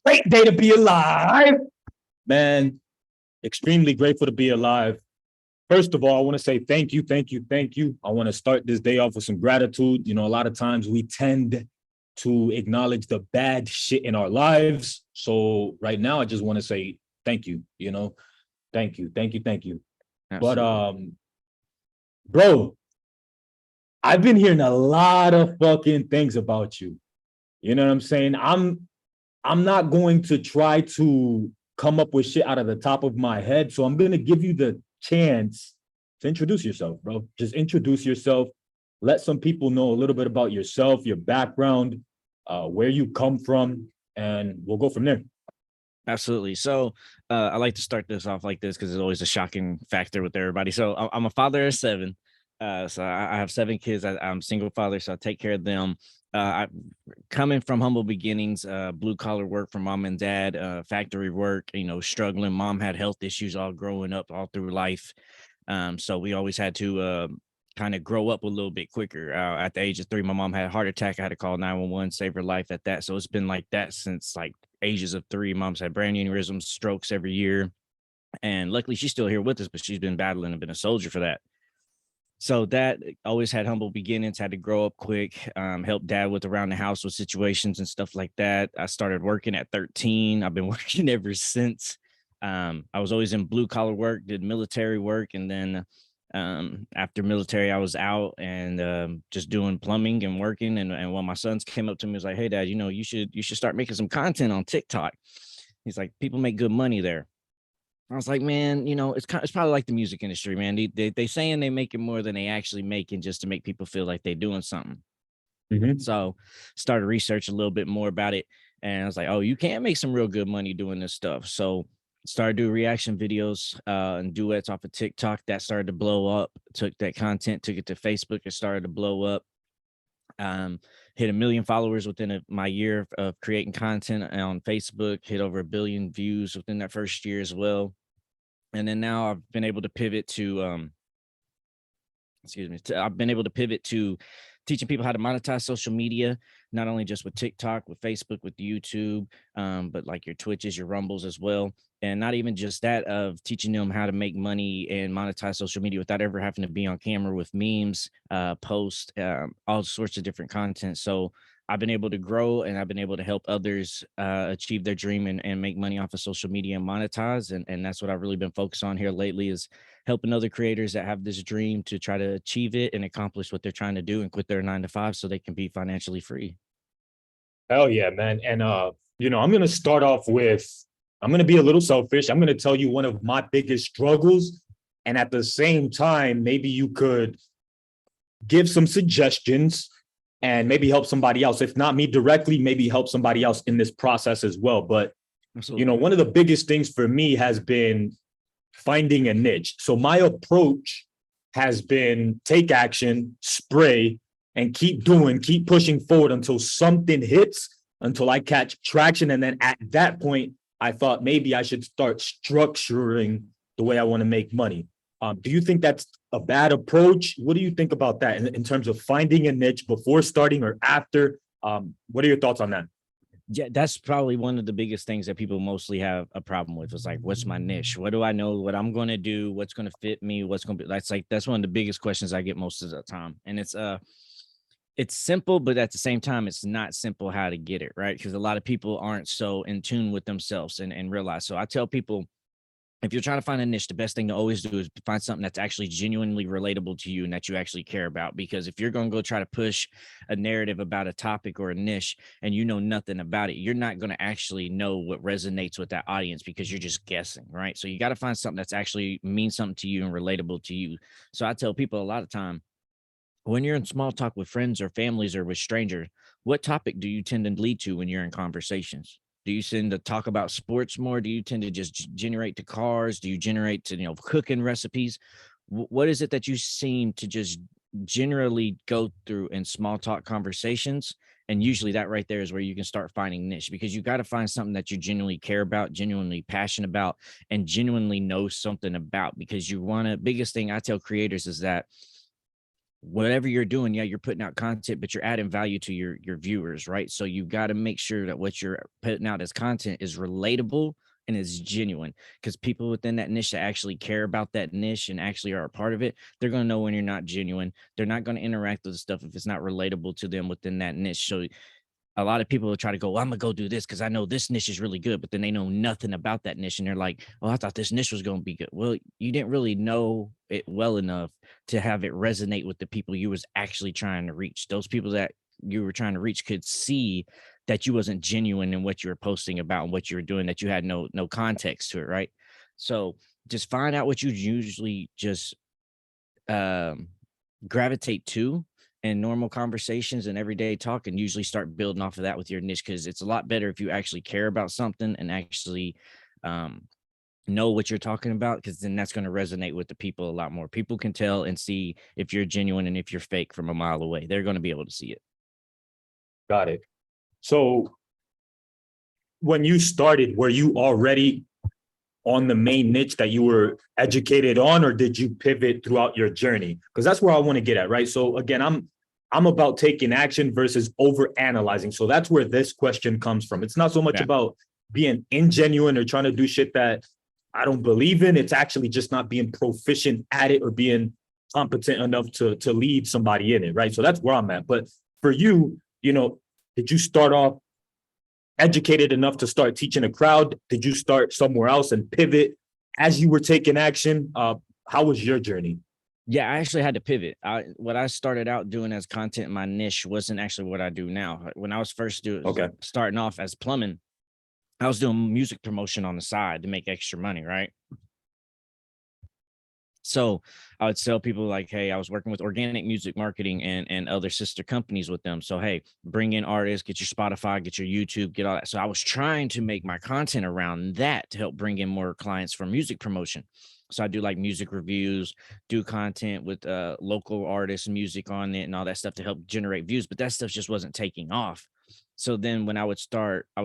Great day to be alive, man. Extremely grateful to be alive. First of all, I want to say thank you, thank you, thank you. I want to start this day off with some gratitude. You know, a lot of times we tend to acknowledge the bad shit in our lives. So right now, I just want to say thank you. You know, thank you, thank you, thank you. But Absolutely. bro, I've been hearing a lot of fucking things about you. You know what I'm saying? I'm not going to try to come up with shit out of the top of my head. So I'm gonna give you the chance to introduce yourself, bro. Just introduce yourself. Let some people know a little bit about yourself, your background, where you come from, and we'll go from there. Absolutely. So I like to start this off like this because it's always a shocking factor with everybody. So I'm a father of seven. So I have seven kids. I'm a single father, so I take care of them. I coming from humble beginnings, blue collar work for mom and dad, factory work, struggling. Mom had health issues all growing up, all through life. So we always had to kind of grow up a little bit quicker. At the age of 3, my mom had a heart attack. I had to call 911, save her life at that. So it's been like that since like ages of 3. Mom's had brain aneurysms, strokes every year. And luckily she's still here with us, but she's been battling and been a soldier for that. So that always had humble beginnings, had to grow up quick, help dad with around the house with situations and stuff like that. I started working at 13. I've been working ever since. I was always in blue collar work, did military work. And then after military, I was out and just doing plumbing and working. And when my sons came up to me, was like, "Hey dad, you should start making some content on TikTok." He's like, "People make good money there." I was like, man, it's probably like the music industry, man. They saying they making more than they actually making just to make people feel like they doing something. Mm-hmm. So started research a little bit more about it. And I was like, oh, you can make some real good money doing this stuff. So started doing reaction videos and duets off of TikTok. That started to blow up. Took that content, took it to Facebook. It started to blow up. Hit 1 million followers within my year of creating content on Facebook. Hit over 1 billion views within that first year as well. And then now I've been able to pivot to I've been able to pivot to teaching people how to monetize social media, not only just with TikTok, with Facebook, with YouTube, but like your Twitches, your Rumbles as well. And not even just that, of teaching them how to make money and monetize social media without ever having to be on camera with memes, posts, all sorts of different content. So I've been able to grow and I've been able to help others achieve their dream and make money off of social media and monetize. And that's what I've really been focused on here lately, is helping other creators that have this dream to try to achieve it and accomplish what they're trying to do and quit their 9 to 5 so they can be financially free. Hell yeah, man. And I'm gonna start off with, I'm gonna be a little selfish. I'm gonna tell you one of my biggest struggles. And at the same time, maybe you could give some suggestions and maybe help somebody else. If not me directly, maybe help somebody else in this process as well. But Absolutely. one of the biggest things for me has been finding a niche. So my approach has been take action, spray, and keep pushing forward until something hits, until I catch traction. And then at that point, I thought maybe I should start structuring the way I want to make money. Do you think that's a bad approach? What do you think about that in terms of finding a niche before starting or after? What are your thoughts on that? Yeah, that's probably one of the biggest things that people mostly have a problem with, is like, what's my niche? What do I know what I'm going to do? What's going to fit me? What's going to be, that's one of the biggest questions I get most of the time. And it's simple, but at the same time, it's not simple how to get it right, because a lot of people aren't so in tune with themselves and realize. So I tell people, if you're trying to find a niche, the best thing to always do is find something that's actually genuinely relatable to you and that you actually care about. Because if you're going to go try to push a narrative about a topic or a niche and you know nothing about it, you're not going to actually know what resonates with that audience, because you're just guessing, right? So you got to find something that's actually means something to you and relatable to you. So I tell people a lot of time, when you're in small talk with friends or families or with strangers, what topic do you tend to lead to when you're in conversations? Do you tend to talk about sports more? Do you tend to just generate to cars? Do you generate to, cooking recipes? What is it that you seem to just generally go through in small talk conversations? And usually that right there is where you can start finding niche, because you got to find something that you genuinely care about, genuinely passionate about, and genuinely know something about. Because you want to, biggest thing I tell creators is that whatever you're doing, yeah, you're putting out content, but you're adding value to your viewers, right? So you got to make sure that what you're putting out as content is relatable and is genuine, because people within that niche that actually care about that niche and actually are a part of it, they're going to know when you're not genuine. They're not going to interact with the stuff if it's not relatable to them within that niche. So a lot of people will try to go, well, I'm gonna go do this because I know this niche is really good, but then they know nothing about that niche. And they're like, oh, I thought this niche was going to be good. Well, you didn't really know it well enough to have it resonate with the people you was actually trying to reach. Those people that you were trying to reach could see that you wasn't genuine in what you were posting about and what you were doing, that you had no context to it, right? So just find out what you usually just gravitate to in normal conversations and everyday talk, and usually start building off of that with your niche, because it's a lot better if you actually care about something and actually know what you're talking about, because then that's going to resonate with the people a lot more. People can tell and see if you're genuine and if you're fake from a mile away. They're going to be able to see it. Got it. So when you started, were you already on the main niche that you were educated on, or did you pivot throughout your journey? Because that's where I want to get at, right? So again, I'm about taking action versus over analyzing. So that's where this question comes from. It's not so much about being ingenuine or trying to do shit that I don't believe in. It's actually just not being proficient at it or being competent enough to lead somebody in it, right? So that's where I'm at. But for you, did you start off educated enough to start teaching a crowd? Did you start somewhere else and pivot as you were taking action? How was your journey? Yeah, I actually had to pivot. What I started out doing as content in my niche wasn't actually what I do now. When I was first starting off as plumbing, I was doing music promotion on the side to make extra money, right? So I would tell people like, hey, I was working with Organic Music Marketing and other sister companies with them. So, hey, bring in artists, get your Spotify, get your YouTube, get all that. So I was trying to make my content around that to help bring in more clients for music promotion. So I do like music reviews, do content with local artists, music on it and all that stuff to help generate views. But that stuff just wasn't taking off. So then when I was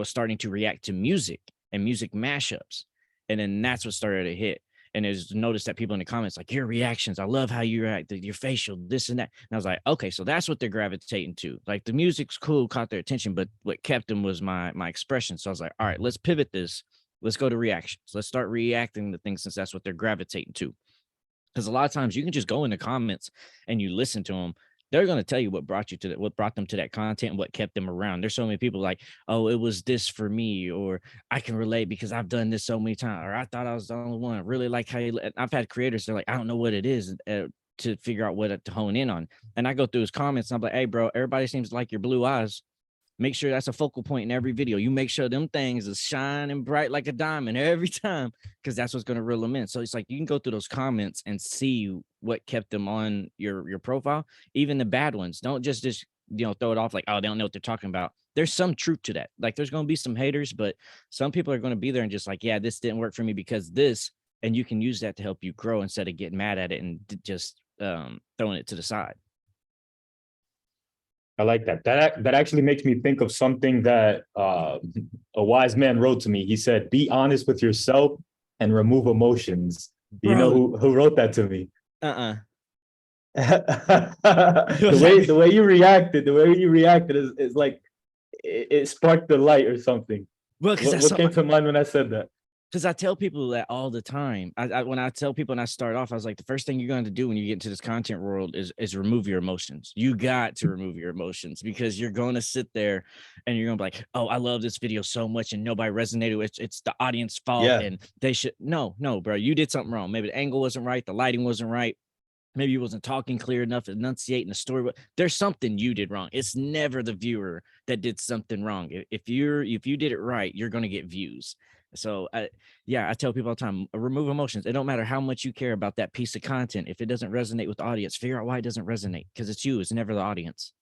starting to react to music and music mashups. And then that's what started to hit. And there's noticed that people in the comments, like, your reactions, I love how you react, your facial, this and that. And I was like, okay, so that's what they're gravitating to. Like, the music's cool, caught their attention, but what kept them was my expression. So I was like, all right, let's pivot this. Let's go to reactions. Let's start reacting to things, since that's what they're gravitating to. Because a lot of times you can just go in the comments and you listen to them. They're going to tell you what brought them to that content and what kept them around. There's so many people like, oh, it was this for me, or I can relate because I've done this so many times, or I thought I was the only one. Really like how I've had creators, they're like, I don't know what it is to figure out what to hone in on. And I go through his comments and I'm like, hey, bro, everybody seems to like your blue eyes. Make sure that's a focal point in every video. You make sure them things is shining bright like a diamond every time, because that's what's going to reel them in. So it's like, you can go through those comments and see what kept them on your profile, even the bad ones. Don't just throw it off like, oh, they don't know what they're talking about. There's some truth to that. Like, there's going to be some haters, but some people are going to be there and just like, yeah, this didn't work for me because this, and you can use that to help you grow instead of getting mad at it and just throwing it to the side. I like that. That actually makes me think of something that a wise man wrote to me. He said, be honest with yourself and remove emotions. Do you know who wrote that to me? The way you reacted is like it sparked the light or something. Well, what came to mind when I said that? Because I tell people that all the time. When I tell people and I start off, I was like, the first thing you're going to do when you get into this content world is remove your emotions. You got to remove your emotions, because you're going to sit there and you're going to be like, oh, I love this video so much and nobody resonated with it. It's the audience fault. Yeah. And they should. No, bro, you did something wrong. Maybe the angle wasn't right. The lighting wasn't right. Maybe you wasn't talking clear enough, enunciating the story. But there's something you did wrong. It's never the viewer that did something wrong. If you did it right, you're going to get views. So I tell people all the time, remove emotions. It don't matter how much you care about that piece of content. If it doesn't resonate with the audience, figure out why it doesn't resonate, because it's you. It's never the audience.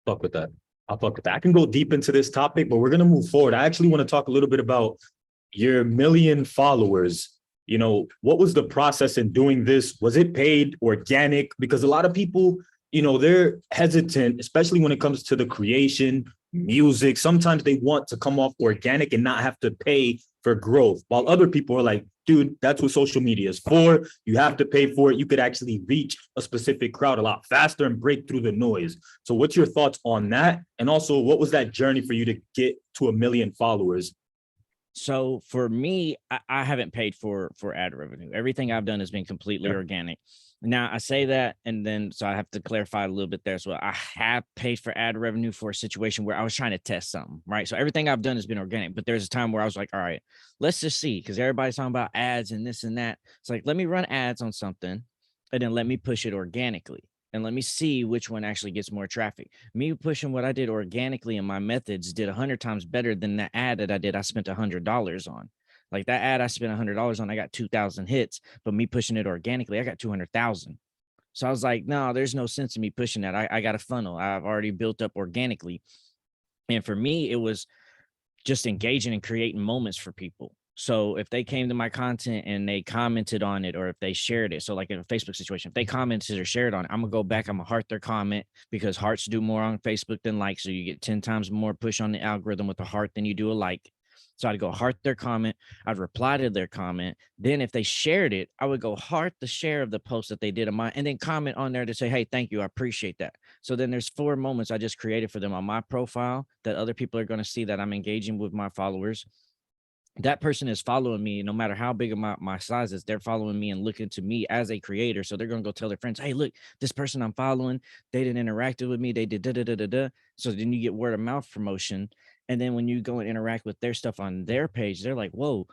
Fuck with that. I'll fuck with that. I can go deep into this topic, but we're going to move forward. I actually want to talk a little bit about your 1 million followers. What was the process in doing this? Was it paid, organic? Because a lot of people, they're hesitant, especially when it comes to the creation, music. Sometimes they want to come off organic and not have to pay for growth, while other people are like, dude, that's what social media is for. You have to pay for it. You could actually reach a specific crowd a lot faster and break through the noise. So what's your thoughts on that? And also, what was that journey for you to get to 1 million followers? So for me, I haven't paid for ad revenue. Everything I've done has been completely Yeah. organic. Now I say that, and then so I have to clarify a little bit there as well. I have paid for ad revenue for a situation where I was trying to test something, right? So everything I've done has been organic, but there's a time where I was like, all right, let's just see, because everybody's talking about ads and this and that. It's like, let me run ads on something and then let me push it organically. And let me see which one actually gets more traffic. Me pushing what I did organically and my methods did 100 times better than the ad that I did. I spent $100 on. Like that ad I spent $100 on, I got 2,000 hits, but me pushing it organically, I got 200,000. So I was like, no, there's no sense in me pushing that. I got a funnel I've already built up organically. And for me, it was just engaging and creating moments for people. So if they came to my content and they commented on it, or if they shared it, so like in a Facebook situation, if they commented or shared on it, I'm gonna go back, I'm gonna heart their comment, because hearts do more on Facebook than likes. So you get 10 times more push on the algorithm with a heart than you do a like. So I'd go heart their comment, I'd reply to their comment. Then if they shared it, I would go heart the share of the post that they did on mine, and then comment on there to say, hey, thank you, I appreciate that. So then there's 4 moments I just created for them on my profile that other people are going to see that I'm engaging with my followers. That person is following me, no matter how big of my size is, they're following me and looking to me as a creator. So they're going to go tell their friends, hey, look, this person I'm following, they didn't interact with me. They did da da da da da. So then you get word of mouth promotion. And then when you go and interact with their stuff on their page, they're like, whoa,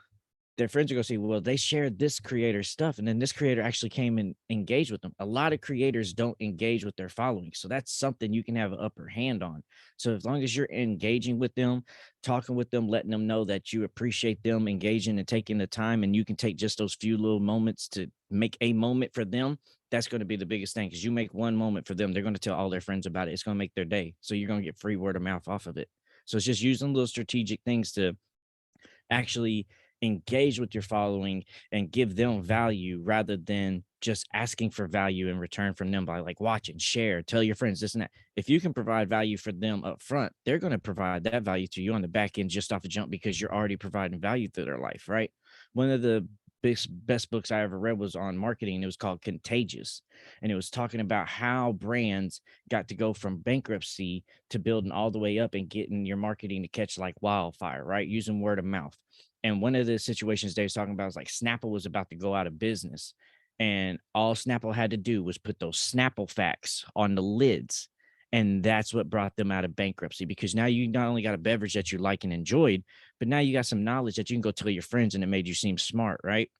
their friends are going to see, well, they shared this creator's stuff. And then this creator actually came and engaged with them. A lot of creators don't engage with their following. So that's something you can have an upper hand on. So as long as you're engaging with them, talking with them, letting them know that you appreciate them engaging and taking the time, and you can take just those few little moments to make a moment for them, that's going to be the biggest thing. Because you make one moment for them, they're going to tell all their friends about it. It's going to make their day. So you're going to get free word of mouth off of it. So it's just using little strategic things to actually engage with your following and give them value, rather than just asking for value in return from them by like watching, share, tell your friends this and that. If you can provide value for them up front, they're going to provide that value to you on the back end just off the jump, because you're already providing value through their life, right? One of the best books I ever read was on marketing. It was called Contagious, and it was talking about how brands got to go from bankruptcy to building all the way up and getting your marketing to catch like wildfire, right? Using word of mouth. And one of the situations they was talking about was like Snapple was about to go out of business, and all Snapple had to do was put those Snapple facts on the lids. And that's what brought them out of bankruptcy, because now you not only got a beverage that you like and enjoyed, but now you got some knowledge that you can go tell your friends, and it made you seem smart, right?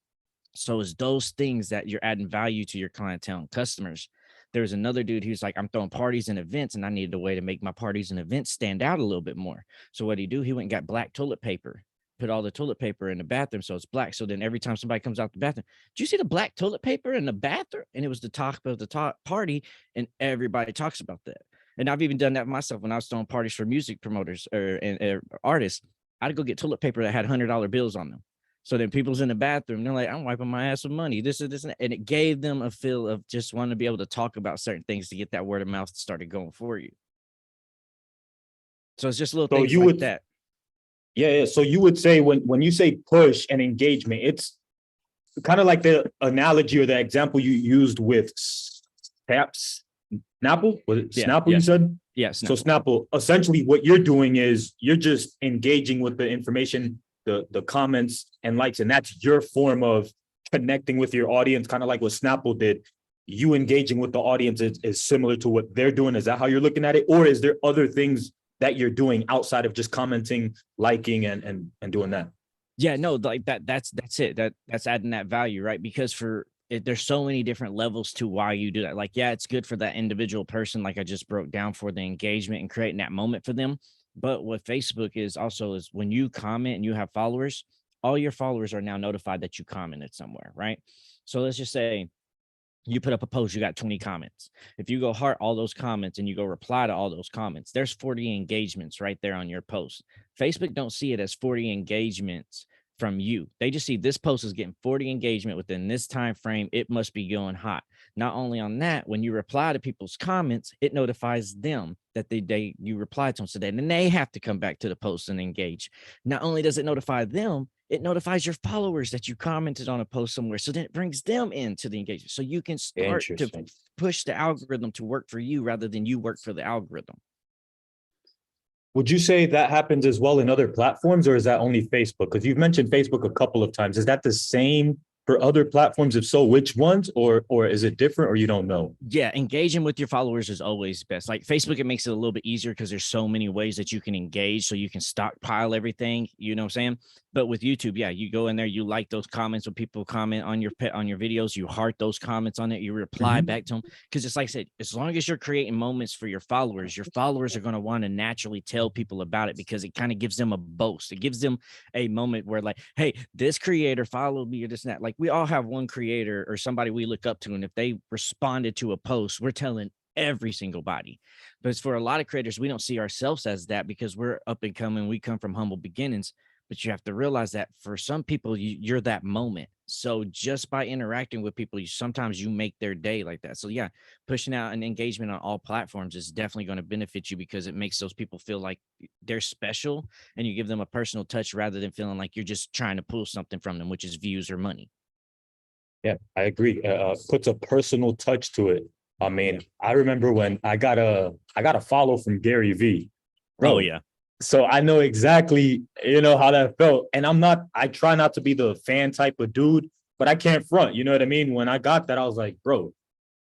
So it's those things that you're adding value to your clientele and customers. There was another dude who's like, I'm throwing parties and events, and I needed a way to make my parties and events stand out a little bit more. So what he do? He went and got black toilet paper, put all the toilet paper in the bathroom so it's black. So then every time somebody comes out the bathroom, do you see the black toilet paper in the bathroom? And it was the talk of the party, and everybody talks about that. And I've even done that myself when I was throwing parties for music promoters or artists. I'd go get toilet paper that had $100 bills on them. So then people's in the bathroom, they're like, I'm wiping my ass with money. This is this, and it gave them a feel of just wanting to be able to talk about certain things to get that word of mouth started going for you. So it's just little So things you like would, that. yeah. So you would say when you say push and engagement, it's kind of like the analogy or the example you used with Snaps. Snapple? Was it Yeah, Snapple yeah. you said? Yes. So Snapple, essentially what you're doing is you're just engaging with the information, the comments and likes, and that's your form of connecting with your audience, kind of like what Snapple did. You engaging with the audience is similar to what they're doing. Is that how you're looking at it? Or is there other things that you're doing outside of just commenting, liking, and doing that? Yeah, no, like that's it. That's adding that value, right? Because there's so many different levels to why you do that. Like, yeah, it's good for that individual person, like I just broke down, for the engagement and creating that moment for them. But what Facebook is also is when you comment and you have followers, all your followers are now notified that you commented somewhere, right? So let's just say you put up a post, you got 20 comments. If you go heart all those comments and you go reply to all those comments, there's 40 engagements right there on your post. Facebook don't see it as 40 engagements from you. They just see this post is getting 40 engagement within this time frame. It must be going hot. Not only on that, when you reply to people's comments, it notifies them that you replied to them. So then they have to come back to the post and engage. Not only does it notify them, it notifies your followers that you commented on a post somewhere. So then it brings them into the engagement. So you can start to Interesting. push the algorithm to work for you rather than you work for the algorithm. Would you say that happens as well in other platforms, or is that only Facebook? Because you've mentioned Facebook a couple of times. Is that the same for other platforms? If so, which ones, or is it different, or you don't know? Yeah, engaging with your followers is always best. Like Facebook, it makes it a little bit easier because there's so many ways that you can engage, so you can stockpile everything. You know what I'm saying? But with YouTube, yeah, you go in there, you like those comments when people comment on your videos, you heart those comments on it, you reply back to them. Because it's like I said, as long as you're creating moments for your followers are going to want to naturally tell people about it because it kind of gives them a boast. It gives them a moment where, like, hey, this creator followed me or this and that. Like, we all have one creator or somebody we look up to, and if they responded to a post, we're telling every single body. But it's for a lot of creators, we don't see ourselves as that because we're up and coming, we come from humble beginnings. But you have to realize that for some people, you're that moment. So just by interacting with people, sometimes you make their day like that. So yeah, pushing out an engagement on all platforms is definitely going to benefit you because it makes those people feel like they're special, and you give them a personal touch rather than feeling like you're just trying to pull something from them, which is views or money. Yeah, I agree. Puts a personal touch to it. I mean, I remember when I got a follow from Gary V. Oh Bro, yeah. so I know exactly, how that felt. And I try not to be the fan type of dude, but I can't front. You know what I mean? When I got that, I was like, bro,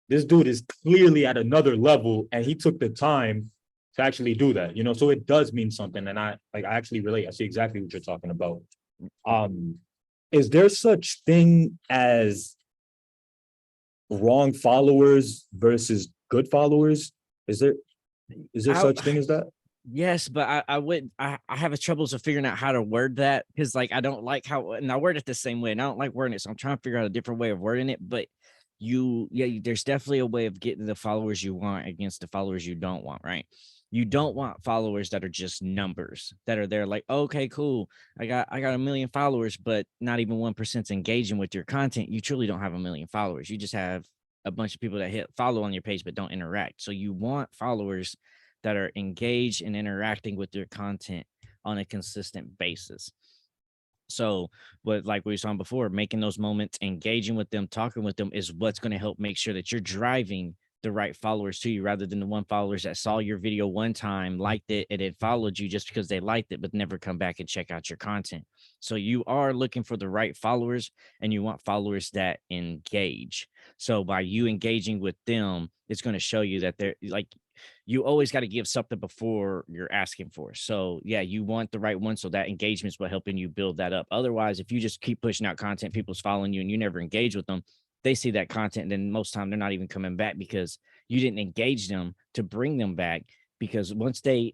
this dude is clearly at another level, and he took the time to actually do that. So it does mean something. And I actually relate. I see exactly what you're talking about. Is there such thing as wrong followers versus good followers? Is there I, such thing as that? Yes, but I have a troubles of figuring out how to word that because, like, I don't like how, and I word it the same way, and I don't like wording it, so I'm trying to figure out a different way of wording it. But there's definitely a way of getting the followers you want against the followers you don't want, right? You don't want followers that are just numbers that are there, like, okay, cool, I got a million followers, but not even 1% engaging with your content. You truly don't have a million followers. You just have a bunch of people that hit follow on your page but don't interact. So you want followers that are engaged and interacting with your content on a consistent basis. So, like we saw before, making those moments, engaging with them, talking with them is what's going to help make sure that you're driving the right followers to you rather than the one followers that saw your video one time, liked it, and it followed you just because they liked it, but never come back and check out your content. So you are looking for the right followers, and you want followers that engage. So by you engaging with them, it's going to show you that they're like, you always got to give something before you're asking for. So yeah, you want the right one. So that engagement is what helping you build that up. Otherwise, if you just keep pushing out content, people's following you and you never engage with them, they see that content. And then most time they're not even coming back because you didn't engage them to bring them back. Because once they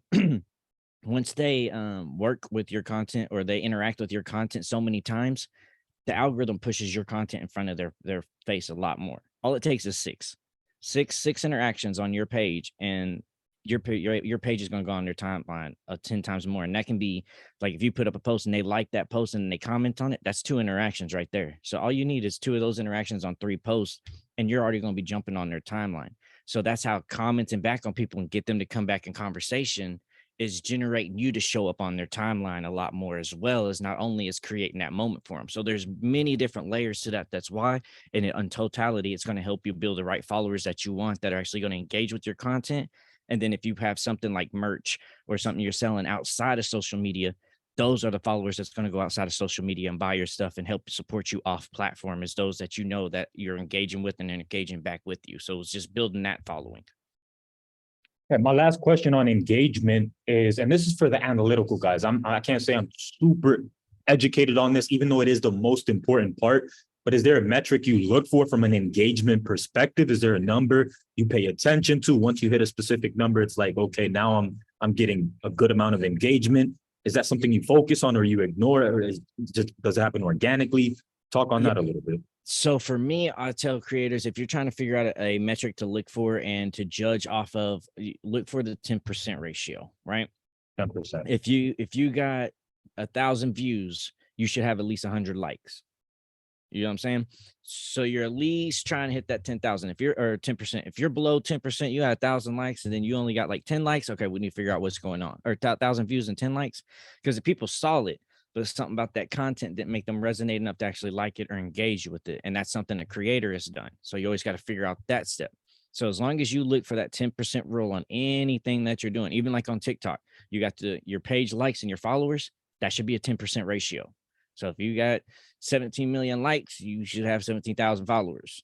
work with your content or they interact with your content so many times, the algorithm pushes your content in front of their face a lot more. All it takes is six interactions on your page, and your page is going to go on their timeline 10 times more. And that can be like, if you put up a post and they like that post and they comment on it, that's 2 interactions right there. So all you need is 2 of those interactions on 3 posts, and you're already going to be jumping on their timeline. So that's how commenting back on people and get them to come back in conversation is generating you to show up on their timeline a lot more, as well as not only is creating that moment for them. So there's many different layers to that. That's why, and in totality, it's going to help you build the right followers that you want that are actually going to engage with your content. And then if you have something like merch or something you're selling outside of social media, those are the followers that's going to go outside of social media and buy your stuff and help support you off platform, is those that you know that you're engaging with and engaging back with you. So it's just building that following. Yeah, my last question on engagement is, and this is for the analytical guys. I can't say I'm super educated on this, even though it is the most important part. But is there a metric you look for from an engagement perspective? Is there a number you pay attention to? Once you hit a specific number, it's like, okay, now I'm getting a good amount of engagement. Is that something you focus on, or you ignore it, or does it happen organically? Talk on that a little bit. So for me, I tell creators, if you're trying to figure out a metric to look for and to judge off of, look for the 10% ratio, right? 10%. If you got 1,000 views, you should have at least 100 likes. You know what I'm saying? So you're at least trying to hit that 10,000. If you're, or 10%, if you're below 10%, you got 1,000 likes and then you only got like 10 likes. Okay, we need to figure out what's going on, or 1,000 views and 10 likes, because the people saw it, but it's something about that content didn't make them resonate enough to actually like it or engage with it. And that's something a creator has done. So you always got to figure out that step. So as long as you look for that 10% rule on anything that you're doing, even like on TikTok, you got your page likes and your followers, that should be a 10% ratio. So if you got 17 million likes, you should have 17,000 followers.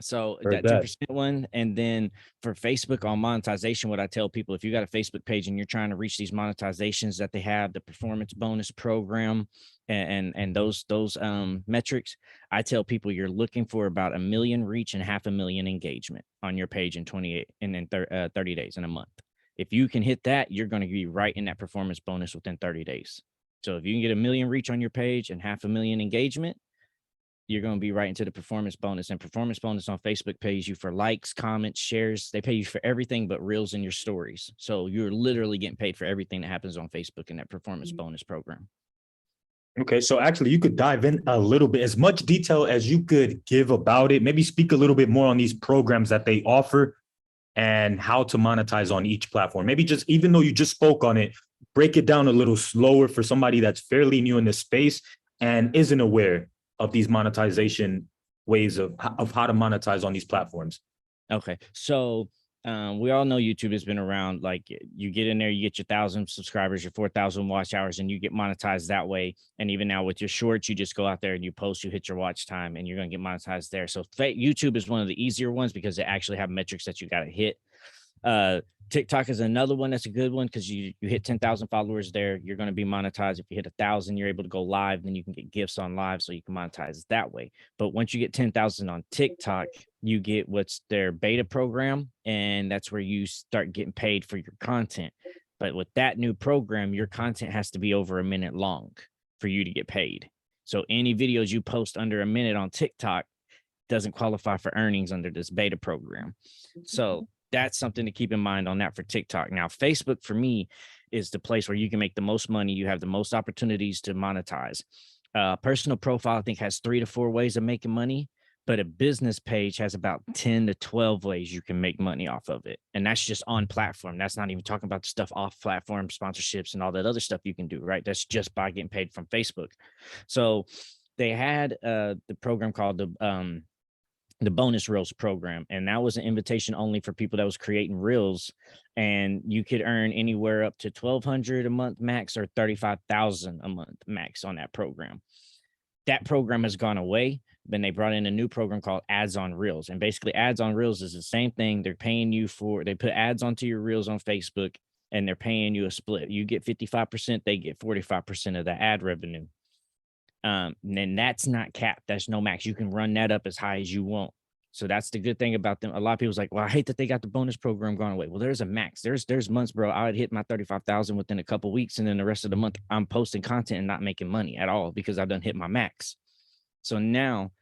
So Heard that that. 10% one. And then for Facebook on monetization, what I tell people, if you got a Facebook page and you're trying to reach these monetizations that they have, the performance bonus program and those metrics, I tell people you're looking for about 1 million reach and 500,000 engagement on your page in 28 and in 30 days, in a month. If you can hit that, you're going to be right in that performance bonus within 30 days. So if you can get 1 million reach on your page and 500,000 engagement, you're going to be right into the performance bonus. And performance bonus on Facebook pays you for likes, comments, shares. They pay you for everything but reels in your stories. So you're literally getting paid for everything that happens on Facebook in that performance bonus program. Okay, so actually you could dive in a little bit, as much detail as you could give about it. Maybe speak a little bit more on these programs that they offer and how to monetize on each platform. Maybe just, even though you just spoke on it, break it down a little slower for somebody that's fairly new in this space and isn't aware of these monetization ways of how to monetize on these platforms. Okay, so we all know YouTube has been around. Like, you get in there, you get your 1,000 subscribers, your 4,000 watch hours, and you get monetized that way. And even now with your shorts, you just go out there and you post, you hit your watch time, and you're going to get monetized there. So YouTube is one of the easier ones because they actually have metrics that you got to hit. TikTok is another one that's a good one because you hit 10,000 followers there, you're going to be monetized. If you hit 1,000, you're able to go live, then you can get gifts on live, so you can monetize that way. But once you get 10,000 on TikTok, you get what's their beta program, and that's where you start getting paid for your content. But with that new program, your content has to be over 1 minute long for you to get paid. So any videos you post under 1 minute on TikTok doesn't qualify for earnings under this beta program. So that's something to keep in mind on that for TikTok. Now, Facebook for me is the place where you can make the most money. You have the most opportunities to monetize. Personal profile, I think, has 3 to 4 ways of making money, but a business page has about 10 to 12 ways you can make money off of it. And that's just on platform. That's not even talking about the stuff off platform, sponsorships and all that other stuff you can do, right? That's just by getting paid from Facebook. So they had the program called the bonus reels program, and that was an invitation only for people that was creating reels, and you could earn anywhere up to 1,200 a month max or 35,000 a month max on that program. That program has gone away. Then they brought in a new program called ads on reels, and basically ads on reels is the same thing. They're paying you for, they put ads onto your reels on Facebook, and they're paying you a split. You get 55%, they get 45% of the ad revenue. And that's not capped. That's no max. You can run that up as high as you want. So that's the good thing about them. A lot of people's like, well, I hate that they got the bonus program going away. Well, there's a max. There's months, bro, I would hit my 35,000 within a couple of weeks, and then the rest of the month I'm posting content and not making money at all because I've done hit my max. So now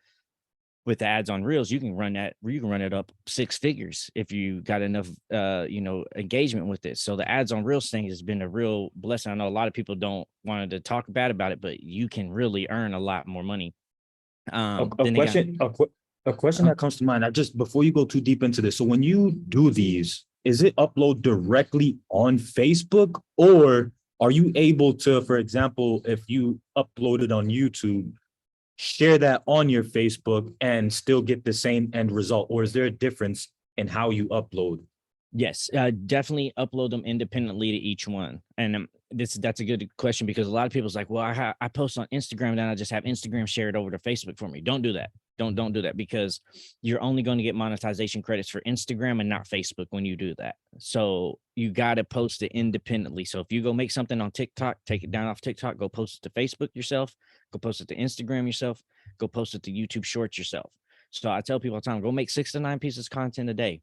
with the ads on reels, you can run it up 6 figures if you got enough engagement with it. So the ads on reels thing has been a real blessing. I know a lot of people don't want to talk bad about it, but you can really earn a lot more money. A question that comes to mind, before you go too deep into this. So when you do these, is it upload directly on Facebook, or are you able to, for example, if you upload it on YouTube, share that on your Facebook and still get the same end result? Or is there a difference in how you upload? Yes, definitely upload them independently to each one. And that's a good question, because a lot of people's like, well, I post on Instagram, then I just have Instagram share it over to Facebook for me. Don't do that. Don't do that, because you're only going to get monetization credits for Instagram and not Facebook when you do that. So you got to post it independently. So if you go make something on TikTok, take it down off TikTok, go post it to Facebook yourself, go post it to Instagram yourself, go post it to YouTube Shorts yourself. So I tell people all the time, go make 6 to 9 pieces of content a day.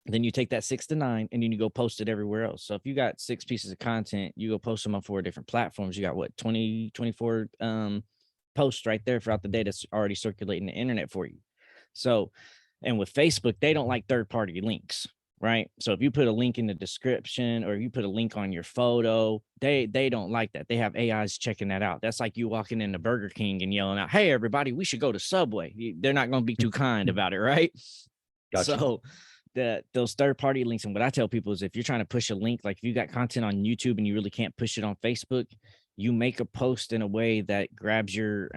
Then you take that 6 to 9 and then you go post it everywhere else. So if you got 6 pieces of content, you go post them on 4 different platforms. You got what, 20, 24 posts right there throughout the day that's already circulating the internet for you. So, and with Facebook, they don't like third-party links. right? So if you put a link in the description or you put a link on your photo, they don't like that. They have AIs checking that out. That's like you walking into Burger King and yelling out, "Hey, everybody, we should go to Subway." They're not going to be too kind about it, right? Gotcha. So those third party links, and what I tell people is if you're trying to push a link, like if you got content on YouTube and you really can't push it on Facebook, you make a post in a way that grabs your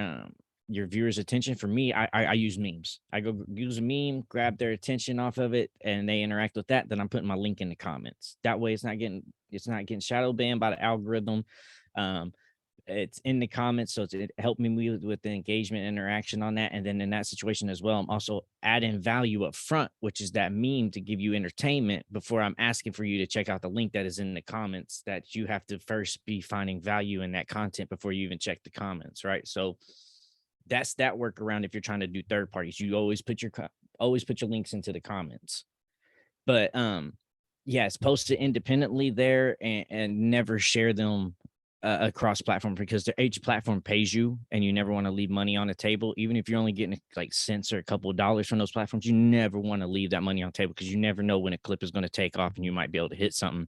viewers' attention. For me, I use memes. I go use a meme, grab their attention off of it, and they interact with that. Then I'm putting my link in the comments. That way, it's not getting shadow banned by the algorithm. Um, it's in the comments, so it helped me with the engagement interaction on that. And then in that situation as well, I'm also adding value up front, which is that meme to give you entertainment before I'm asking for you to check out the link that is in the comments. That you have to first be finding value in that content before you even check the comments, right? So that's that workaround. If you're trying to do third parties, you always put your links into the comments. But yes, post it independently there, and never share them across platform, because each platform pays you and you never want to leave money on the table. Even if you're only getting like cents or a couple of dollars from those platforms, you never want to leave that money on the table, because you never know when a clip is going to take off and you might be able to hit something.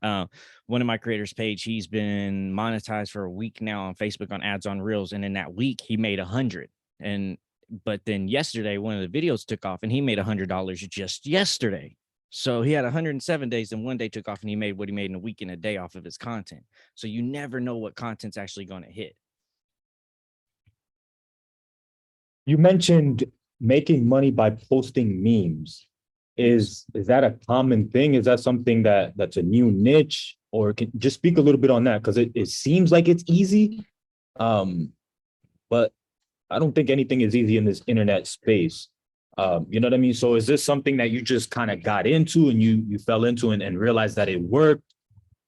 One of my creators page, he's been monetized for a week now on Facebook on ads on reels, and in that week he made 100. And but then yesterday one of the videos took off and he made $100 just yesterday. So he had 107 days, and one day took off and he made what he made in a week and a day off of his content. So you never know what content's actually going to hit. You mentioned making money by posting memes. Is that a common thing? Is that something that's a new niche? Or can just speak a little bit on that? Because it seems like it's easy. But I don't think anything is easy in this internet space. You know what I mean? So is this something that you just kind of got into and you fell into and realized that it worked?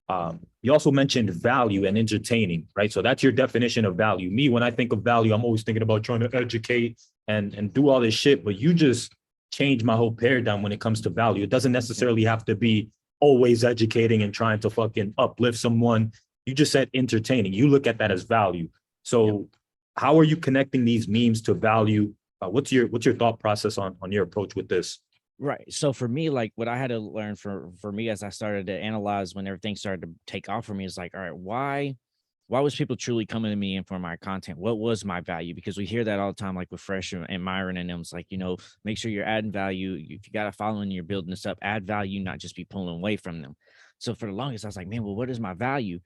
You also mentioned value and entertaining, right? So that's your definition of value. Me, when I think of value, I'm always thinking about trying to educate and do all this shit, but you just changed my whole paradigm when it comes to value. It doesn't necessarily have to be always educating and trying to fucking uplift someone. You just said entertaining. You look at that as value. So how are you connecting these memes to value? What's your thought process on your approach with this? Right. So for me, like what I had to learn for me as I started to analyze when everything started to take off for me is like, all right, why was people truly coming to me and for my content? What was my value? Because we hear that all the time, like with Fresh and Myron and them. It's like, make sure you're adding value. If you got a following, you're building this up, add value, not just be pulling away from them. So for the longest, I was like, man, well, what is my value?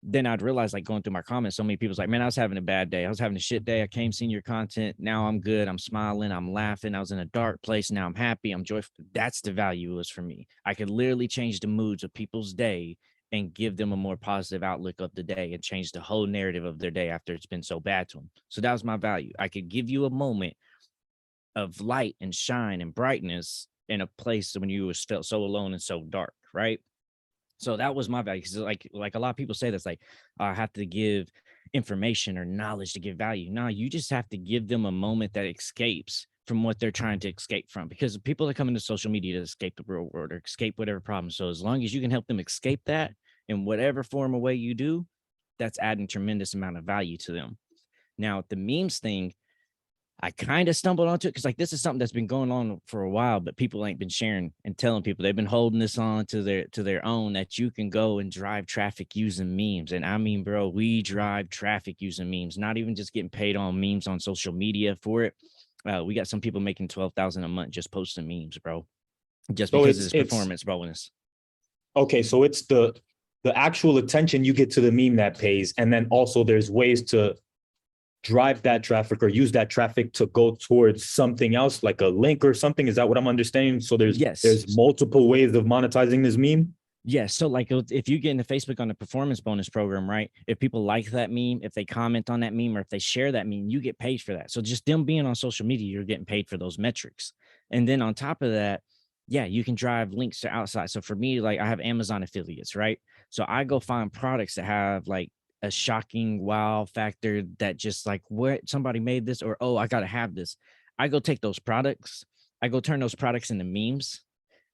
Then I'd realize, like going through my comments, so many people's like, man, I was having a bad day. I was having a shit day. I came seeing your content. Now I'm good. I'm smiling. I'm laughing. I was in a dark place. Now I'm happy. I'm joyful. That's the value was for me. I could literally change the moods of people's day and give them a more positive outlook of the day and change the whole narrative of their day after it's been so bad to them. So that was my value. I could give you a moment of light and shine and brightness in a place when you was felt so alone and so dark, right? So that was my value. Because like a lot of people say that's like, I have to give information or knowledge to give value. No, you just have to give them a moment that escapes from what they're trying to escape from. Because people that come into social media to escape the real world or escape whatever problem. So as long as you can help them escape that in whatever form or way you do, that's adding tremendous amount of value to them. Now, the memes thing, I kind of stumbled onto it because like this is something that's been going on for a while, but people ain't been sharing and telling people. They've been holding this on to their own, that you can go and drive traffic using memes. And I mean, bro, we drive traffic using memes, not even just getting paid on memes on social media for it. We got some people making 12,000 a month just posting memes, bro, just So because of this performance bonus. Okay, so it's the actual attention you get to the meme that pays, and then also there's ways to drive that traffic or use that traffic to go towards something else, like a link or something. Is that what I'm understanding? So there's multiple ways of monetizing this meme. Yes. So like if you get into Facebook on the performance bonus program, right? If people like that meme, if they comment on that meme, or if they share that meme, you get paid for that. So just them being on social media, you're getting paid for those metrics. And then on top of that, yeah, you can drive links to outside. So for me, like I have Amazon affiliates, right? So I go find products that have like a shocking wow factor, that just like, what, somebody made this, or oh, I gotta have this. I go take those products, I go turn those products into memes,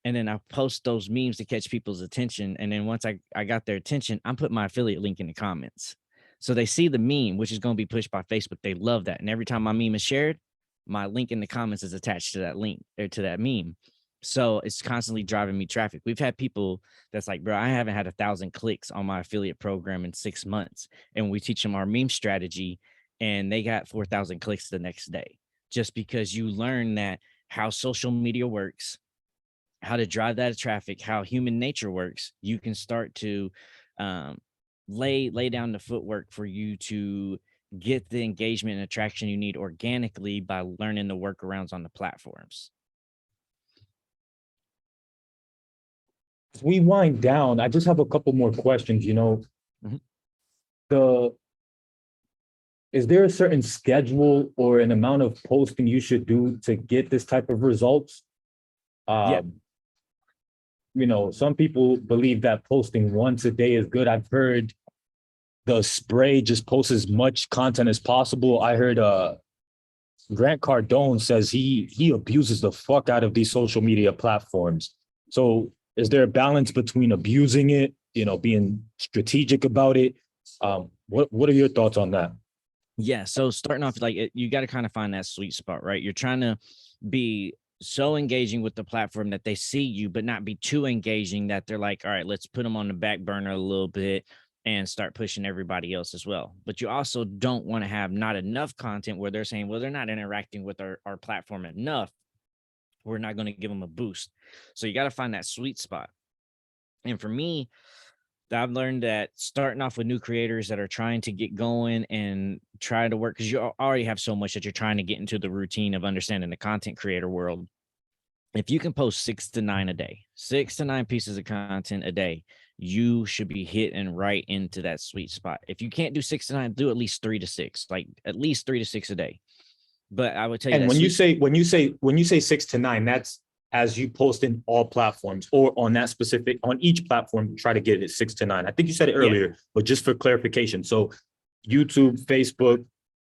and then I post those memes to catch people's attention. And then once I got their attention, I'm putting my affiliate link in the comments. So they see the meme, which is going to be pushed by Facebook. They love that. And every time my meme is shared, my link in the comments is attached to that link or to that meme. So it's constantly driving me traffic. We've had people that's like, bro, I haven't had 1,000 clicks on my affiliate program in 6 months. And we teach them our meme strategy and they got 4,000 clicks the next day just because you learn that how social media works, how to drive that traffic, how human nature works. You can start to um, lay down the footwork for you to get the engagement and attraction you need organically by learning the workarounds on the platforms. As we wind down, I just have a couple more questions, Mhm. The, is there a certain schedule or an amount of posting you should do to get this type of results? Yeah. Some people believe that posting once a day is good. I've heard the spray just post as much content as possible. I heard Grant Cardone says he abuses the fuck out of these social media platforms. So is there a balance between abusing it, being strategic about it? What are your thoughts on that? Yeah. So starting off, like you got to kind of find that sweet spot, right? You're trying to be so engaging with the platform that they see you, but not be too engaging that they're like, all right, let's put them on the back burner a little bit and start pushing everybody else as well. But you also don't want to have not enough content where they're saying, well, they're not interacting with our platform enough. We're not going to give them a boost. So you got to find that sweet spot. And for me, I've learned that starting off with new creators that are trying to get going and try to work because you already have so much that you're trying to get into the routine of understanding the content creator world. If you can post 6 to 9 a day, 6 to 9 pieces of content a day, you should be hitting right into that sweet spot. If you can't do 6 to 9, do at least 3 to 6, like at least 3 to 6 a day. But I would tell you And that when you say 6 to 9, that's as you post in all platforms or on each platform, try to get it 6 to 9. I think you said it yeah, earlier, but just for clarification. So YouTube, Facebook,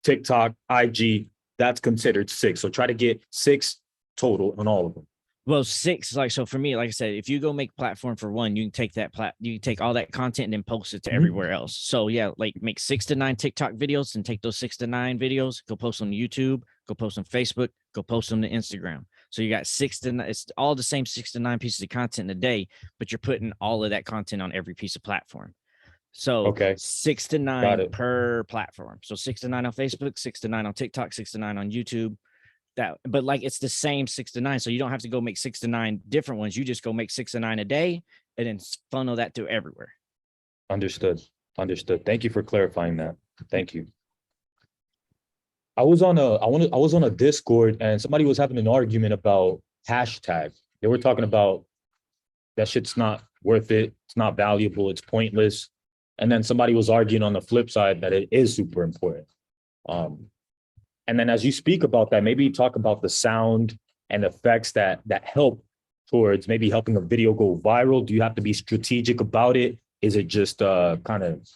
TikTok, IG, that's considered 6. So try to get 6 total on all of them. well, 6, like, so for me, like I said, if you go make platform for one, you can take you can take all that content and then post it to Mhm. everywhere else. So yeah, like make 6 to 9 TikTok videos and take those 6 to 9 videos, go post on YouTube, go post on Facebook, go post them to Instagram. So you got 6 to 9, it's all the same 6 to 9 pieces of content in a day, but you're putting all of that content on every piece of platform. So Okay, six to got nine it. per platform. So 6 to 9 on Facebook, 6 to 9 on TikTok, 6 to 9 on YouTube. But like it's the same 6 to 9. So you don't have to go make 6 to 9 different ones. You just go make 6 to 9 a day and then funnel that to everywhere. Understood. Understood. Thank you for clarifying that. Thank you. I was on a Discord and somebody was having an argument about hashtag. They were talking about that shit's not worth it. It's not valuable. It's pointless. And then somebody was arguing on the flip side that it is super important. And then as you speak about that, maybe talk about the sound and effects that help towards maybe helping a video go viral. Do you have to be strategic about it? Is it just kind of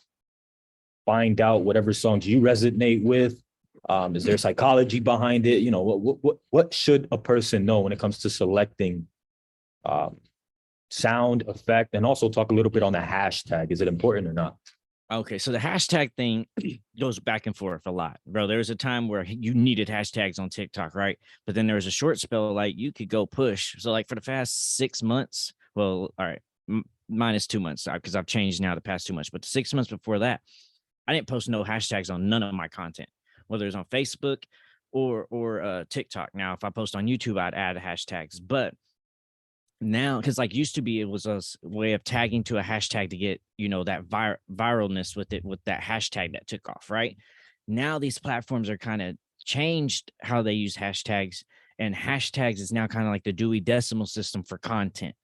find out whatever songs you resonate with? Is there psychology behind it? What should a person know when it comes to selecting sound effect, and also talk a little bit on the hashtag? Is it important or not? Okay, so the hashtag thing goes back and forth a lot, bro. There was a time where you needed hashtags on TikTok, right? But then there was a short spell like you could go push. So like for the past 6 months, well, all right, minus 2 months because I've changed now the past 2 months. But the 6 months before that, I didn't post no hashtags on none of my content, whether it's on Facebook or TikTok. Now, if I post on YouTube, I'd add hashtags, but now because like used to be it was a way of tagging to a hashtag to get that viralness with it with that hashtag that took off, right? Now these platforms are kind of changed how they use hashtags, and hashtags is now kind of like the Dewey Decimal System for content.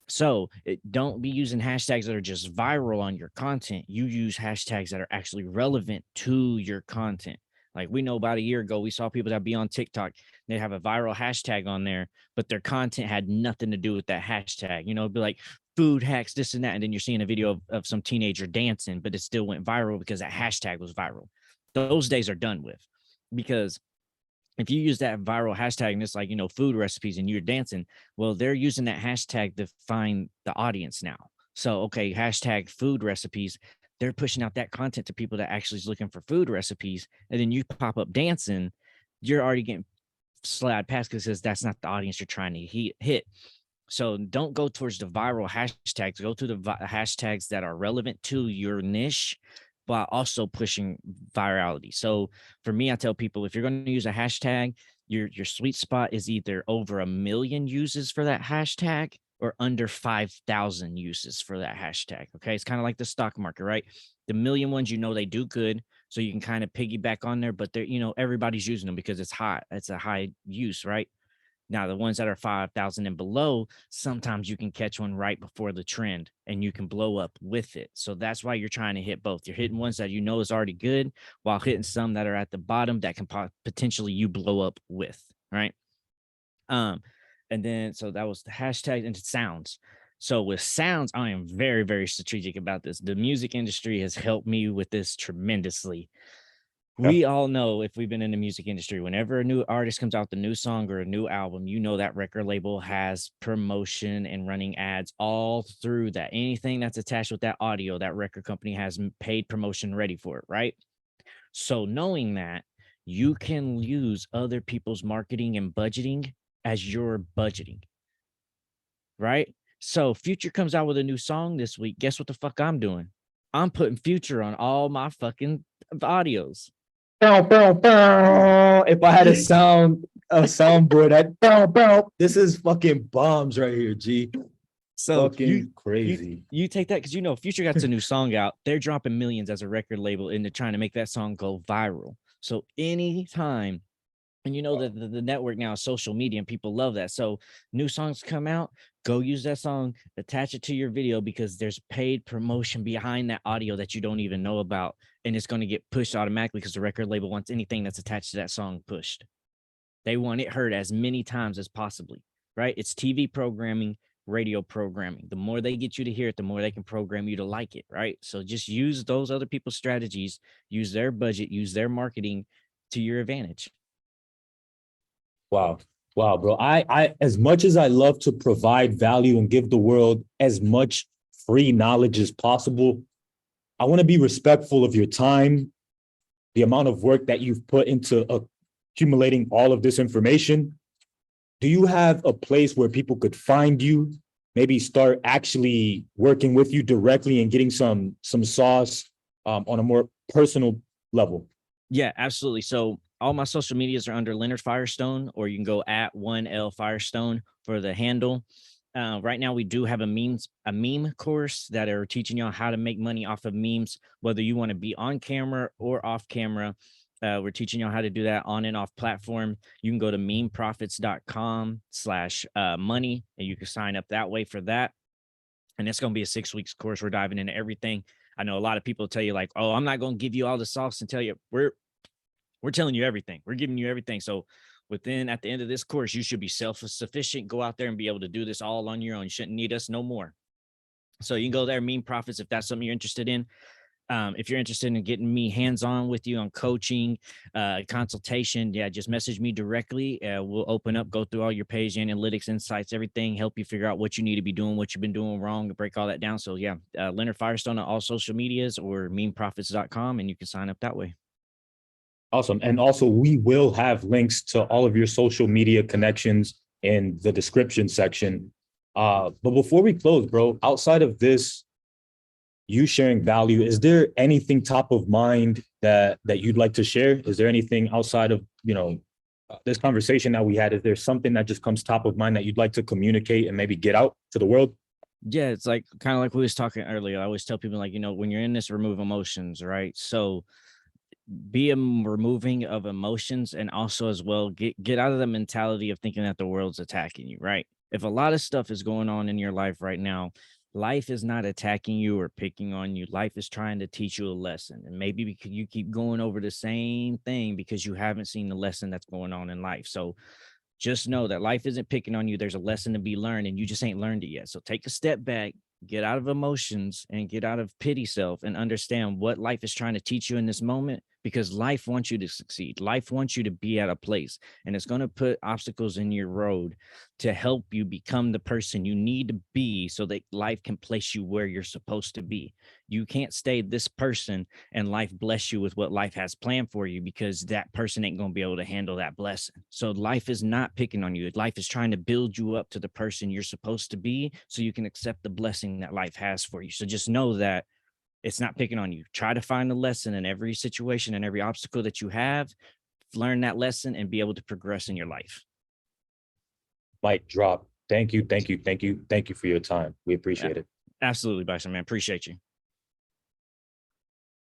So don't be using hashtags that are just viral on your content. You use hashtags that are actually relevant to your content. Like we know about a year ago, we saw people that be on TikTok, they have a viral hashtag on there, but their content had nothing to do with that hashtag. It'd be like food hacks, this and that. And then you're seeing a video of some teenager dancing, but it still went viral because that hashtag was viral. Those days are done with, because if you use that viral hashtag and it's like, food recipes and you're dancing, well, they're using that hashtag to find the audience now. So, okay, hashtag food recipes, they're pushing out that content to people that actually is looking for food recipes. And then you pop up dancing, you're already getting slide past because that's not the audience you're trying to hit. So don't go towards the viral hashtags. Go to the hashtags that are relevant to your niche, while also pushing virality. So for me, I tell people, if you're going to use a hashtag, your sweet spot is either over 1 million uses for that hashtag or under 5,000 uses for that hashtag. Okay. It's kind of like the stock market, right? The million ones, they do good. So you can kind of piggyback on there, but they're, everybody's using them because it's hot. It's a high use, right? Now, the ones that are 5,000 and below, sometimes you can catch one right before the trend and you can blow up with it. So that's why you're trying to hit both. You're hitting ones that is already good while hitting some that are at the bottom that can potentially you blow up with, right? And then, so that was the hashtag and sounds. So with sounds, I am very, very strategic about this. The music industry has helped me with this tremendously. We all know, if we've been in the music industry, whenever a new artist comes out with a new song or a new album, that record label has promotion and running ads all through that. Anything that's attached with that audio, that record company has paid promotion ready for it, right? So knowing that, you can use other people's marketing and budgeting as your budgeting, right? So Future comes out with a new song this week. Guess what the fuck I'm doing? I'm putting Future on all my fucking audios. Bow, bow, bow. If I had a soundboard, I'd bow, bow. This is fucking bombs right here, G. So fucking crazy. You take that because Future got a new song out. They're dropping millions as a record label and they're trying to make that song go viral. So anytime, and that the network now is social media and people love that. So new songs come out, go use that song, attach it to your video because there's paid promotion behind that audio that you don't even know about. And it's going to get pushed automatically because the record label wants anything that's attached to that song pushed. They want it heard as many times as possibly, right? It's TV programming, radio programming. The more they get you to hear it, the more they can program you to like it, right? So just use those other people's strategies, use their budget, use their marketing to your advantage. Wow. Wow, bro. I as much as I love to provide value and give the world as much free knowledge as possible, I want to be respectful of your time, the amount of work that you've put into accumulating all of this information. Do you have a place where people could find you, maybe start actually working with you directly and getting some sauce on a more personal level? Yeah, absolutely. So all my social medias are under Leonard Firestone, or you can go at 1L Firestone for the handle. Right now, we do have a meme course that are teaching y'all how to make money off of memes, whether you want to be on camera or off camera. We're teaching y'all how to do that on and off platform. You can go to memeprofits.com/money and you can sign up that way for that. And it's going to be a 6 weeks course. We're diving into everything. I know a lot of people tell you like, oh, I'm not going to give you all the sauce and tell you we're telling you everything. We're giving you everything. So at the end of this course, you should be self-sufficient, go out there and be able to do this all on your own. You shouldn't need us no more. So you can go there, Meme Profits, if that's something you're interested in. If you're interested in getting me hands-on with you on coaching, consultation, just message me directly. We'll open up, go through all your page analytics, insights, everything, help you figure out what you need to be doing, what you've been doing wrong, and break all that down. So Leonard Firestone on all social medias or memeprofits.com, and you can sign up that way. Awesome. And also, we will have links to all of your social media connections in the description section. But before we close, bro, outside of this, you sharing value, is there anything top of mind that you'd like to share? Is there anything outside of, this conversation that we had? Is there something that just comes top of mind that you'd like to communicate and maybe get out to the world? Yeah, it's like kind of like we was talking earlier. I always tell people like, when you're in this, remove emotions, right? So be a removing of emotions, and also as well get out of the mentality of thinking that the world's attacking you, right? If a lot of stuff is going on in your life right now, life is not attacking you or picking on you. Life is trying to teach you a lesson, and maybe because you keep going over the same thing because you haven't seen the lesson that's going on in life. So just know that life isn't picking on you. There's a lesson to be learned and you just ain't learned it yet. So take a step back, get out of emotions and get out of pity self and understand what life is trying to teach you in this moment because life wants you to succeed. Life wants you to be at a place, and it's going to put obstacles in your road to help you become the person you need to be so that life can place you where you're supposed to be. You can't stay this person and life bless you with what life has planned for you, because that person ain't going to be able to handle that blessing. So life is not picking on you. Life is trying to build you up to the person you're supposed to be so you can accept the blessing that life has for you. So just know that it's not picking on you. Try to find a lesson in every situation and every obstacle that you have, learn that lesson and be able to progress in your life. Mic drop. Thank you, thank you, thank you, thank you for your time. We appreciate it. Absolutely, Bison, man. Appreciate you.